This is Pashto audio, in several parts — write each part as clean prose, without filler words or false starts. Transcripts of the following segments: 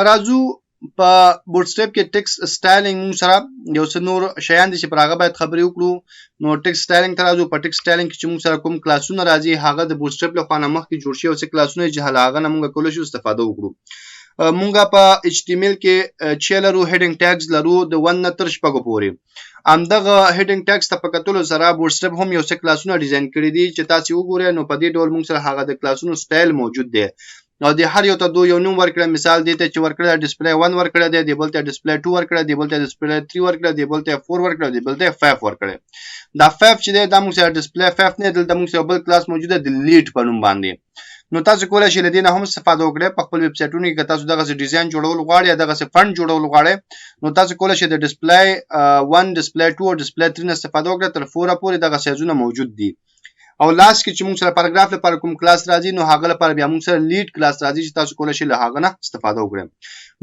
راځو په بوټ سټریپ کې ټیکسټ سټایلینګ موږ سره یو څه نور شیان دي چې پر هغه باید خبرې وکړو. نو ټیکسټ سټایلینګ ته راځو. په ټیکسټ سټایلینګ کې چې موږ سره کوم کلاسونه راځي هغه د بوټ سټریپ لخوا نه مخکې جوړ شوي څه کلاسونه چې هغه نه موږ کولی شو استفاده وکړو. موږ په HTML کې چې لرو هیډینګ ټیګز لرو د 1 نه تر 6 پورې. همدغه هیډینګ ټیګز ته په کتلو سره بوټ سټریپ هم یو څه کلاسونه ډیزاین کړي دي چې تاسو وګورئ. نو په دې ډول موږ سره هغه د کلاسونو سټایل موجود دی. نو د هر یو ته دوه یو نوم ورکړه. مثال دی ته چې ورکړه ډسپلی 1 ورکړه دی بل ته ډسپلی 2 ورکړه دی بل ته ډسپلی 3 ورکړه دی بل ته 4 ورکړه دی بل ته 5 ورکړه. دا 5 چې دی دا موږ سره ډسپلی 5 نه دلته موږ سره بل کلاس موجود دی د لیډ په نوم باندې. نو تاسو کولای شئ لدینه هم استفاده وکړئ په خپل ویب سټونو کې. تاسو دغه ډیزاین جوړول غواړئ یا دغه فند جوړول غواړئ نو تاسو کولای شئ د ډسپلی 1 ډسپلی 2 او ډسپلی 3 نه استفاده وکړئ. تر 4 پورې دغه سایزونه موجود دي. او لاس کې چې موږ سره پاراګراف لپاره کوم کلاس راځي نو هغه لپاره بیا موږ سره لیډ کلاس راځي چې تاسو کولای شئ له هغه نه استفاده وکړئ.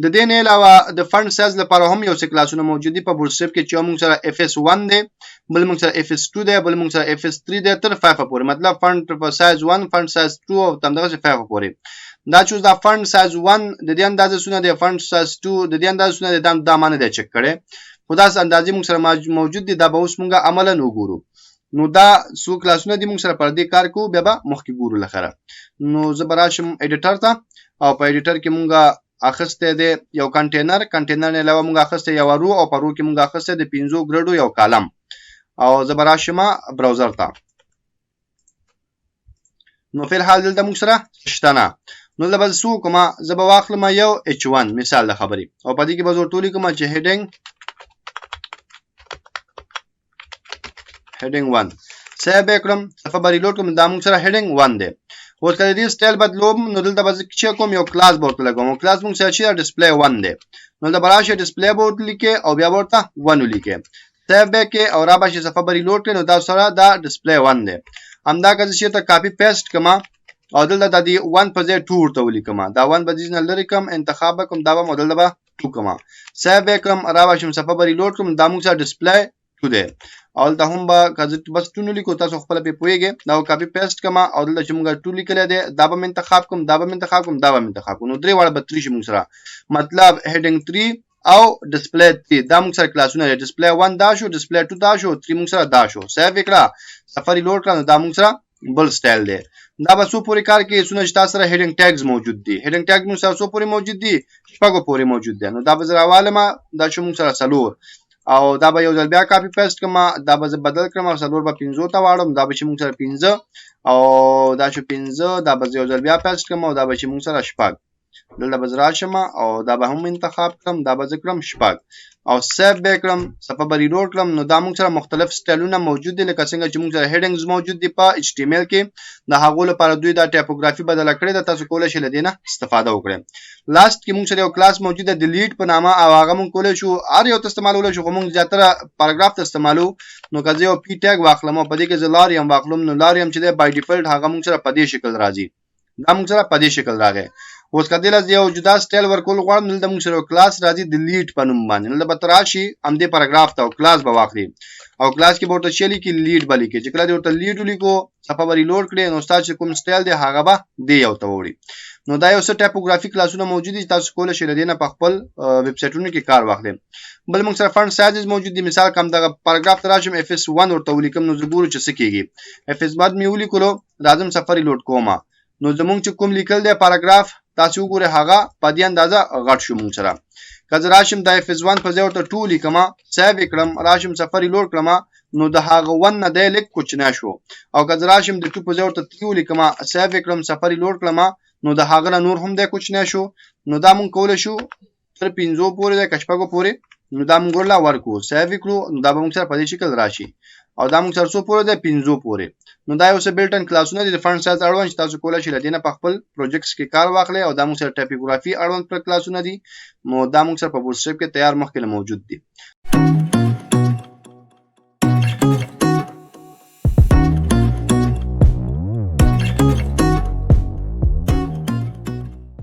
د دې نه علاوه د فند سایز لپاره هم یو څه کلاسونه موجود دي په بوټ سټریپ کې چې موږ سره FS1 دی بل موږ سره FS2 دی بل موږ سره FS3 دی تر 5 پورې. مطلب فند سایز 1 فند سایز 2 او همدغه 5 پورې. دا چې دا فند سایز 1 د دې اندازه سونه دی فند سایز 2 د دې اندازه سونه دی دا معنی دی چک کړي. خو دا اندازې موږ سره موجود دي. دا به اوس موږ عملاً وګورو. نو دا څو کلاسونه دي موږ سره پر دې کار کوو بیا به مخکې ګورو لخره. نو زه به راشم ایډیټر ته او په ایډیټر کې موږ اخسته دی یو کنټینر نه علاوه موږ اخسته یو رو او په رو کې موږ اخسته د 15 ګریډو یو کالم او زه به راشم براوزر ته. نو په حال دلته موږ سره شته نه. نو لبا سو کومه زه به واخلم یو H1 مثال د خبرې او په دې کې به زه ورته لیکم چې heading 1 سیب کړم صفه به ریلوډ کوم. دا موږ سره heading 1 دی. اوس کله دې سټایل بدلوم نو دلته به چې کوم یو کلاس ورته لګوم. کلاس موږ سره چې ډسپلی 1 دی. نو دا براشه ډسپلی بورډ لیکه او بیا ورته 1 لیکه سیب کې او را باشه صفه به ریلوډ کړي نو دا سره دا ډسپلی 1 دی. همدا که چې ته کاپی پیسټ کما او دلته د 1 په ځای 2 ورته ولیکم. دا 1 به ځینې لري کوم انتخاب کوم دا به مودل به 2 کما سیب کوم را باشه صفه به ریلوډ کوم. دا موږ سره ډسپلی 2 دی. اول ته هم به بس ټونو لیکو تاسو خپل په پويږئ. دا کاپی پیسټ کما او دلته چې موږ ټول لیکل دي دا به انتخاب کوم دا به انتخاب کوم دا به انتخاب کوم. نو درې واړه به 3 موږ سره مطلب heading 3 او ډسپلی 3 دا موږ سره کلاسونه دي. ډسپلی 1 دا شو ډسپلی 2 دا شو 3 موږ سره دا شو. سیو وکړه سفاری لوډ کړه دا موږ سره بل سټایل دی. دا به سو پوری کار کې سونه چې تاسو سره heading tags موجود دي. heading tag موږ سره سو پوری موجود دي شپږو پوری موجود دي. نو دا به زره حواله ما دا شو موږ سره څلور او دا به یو ځل بیا کاپی پیسټ کړم دا به بدل کړم او څلور به 15 ته واړم. دا به چې موږ سره 15 او دا شو 15 دا به یو ځل بیا پیسټ کړم او دا به چې موږ سره شپږ. دلته به راشم او دا به هم انتخاب کړم دا به ذکرم شپږ او سیو وکړم صفه به ریلوډ کړم. نو دا موږ سره مختلف سټایلونه موجود دي لکه څنګه چې موږ سره هیډینګز موجود دي په HTML کې. د هغو لپاره دوی دا ټایپوګرافي بدل کړې ده. تاسو کولای شئ لدینه استفاده وکړئ. لاست کې موږ سره یو کلاس موجود دی ډیلیټ په نامه او هغه موږ کولای شو هر یو استعمالول شو. موږ زیاتره پاراګراف ته استعمالو. نو که زه یو پی ټیګ واخلم او په دې کې زه لاریم واخلم نو لاریم چې دی بای ډیفالت هغه موږ سره په دې شکل راځي. دا موږ سره په دې شکل راغی. اوس کله لږ یو جدا سټایل ورکول غواړم نو د موږ سره کلاس راځي ډیلیټ په نوم باندې. نو به تراشي ام دې پاراګراف ته کلاس به واخلي او کلاس کې به ورته شلی کې لیډ به لیکي چې کله دې ورته لیډ ولیکو صفه به ریلوډ کړي نو تاسو کوم سټایل دی هغه به دی یو ته وړي. نو دا یو څه ټایپوګرافي کلاسونه موجود دي تاسو کولای شئ لدینه په خپل ویب سټونو کې کار واخلئ. بل موږ سره فونټ سایز موجود دي. مثال کوم دغه پاراګراف ته راشم FS1 ورته ولیکم نو زګورو چې څه کیږي. FS1 مې ولیکلو راځم صفه ریلوډ کوم نو زمونږ چې کوم لیکل دی پاراګراف تاسو وګورئ هغه په دې اندازه غټ شو موږ سره. کله راشم د FS1 په ځای ورته 2 لیکم سیو کړم راشم صفه ریلوډ کړم نو د هغه 1 نه دی لیک کوچنی شو او کله راشم د 2 په ځای ورته 3 لیکم سیو کړم صفه ریلوډ کړم نو د هغه نور هم دی کوچنی شو. نو دا مونږ کولای شو تر 15 پورې د کشپګو پورې نو دا مونږ ورلا ورکو سیو کړو نو دا به مونږ سره په دې شکل راشي او دا مونږ سره سو پورې د 15 پورې. نو دا یو څه بلټن کلاسونه دي د فونټ سایز اړوند چې تاسو کولای شئ لدینه په خپل پروجیکټس کې کار واخلئ او دا مونږ سره ټایپوګرافي اړوند پر کلاسونه دي. نو دا مونږ سره په بوټ سټریپ کې تیار مخکې موجود دي.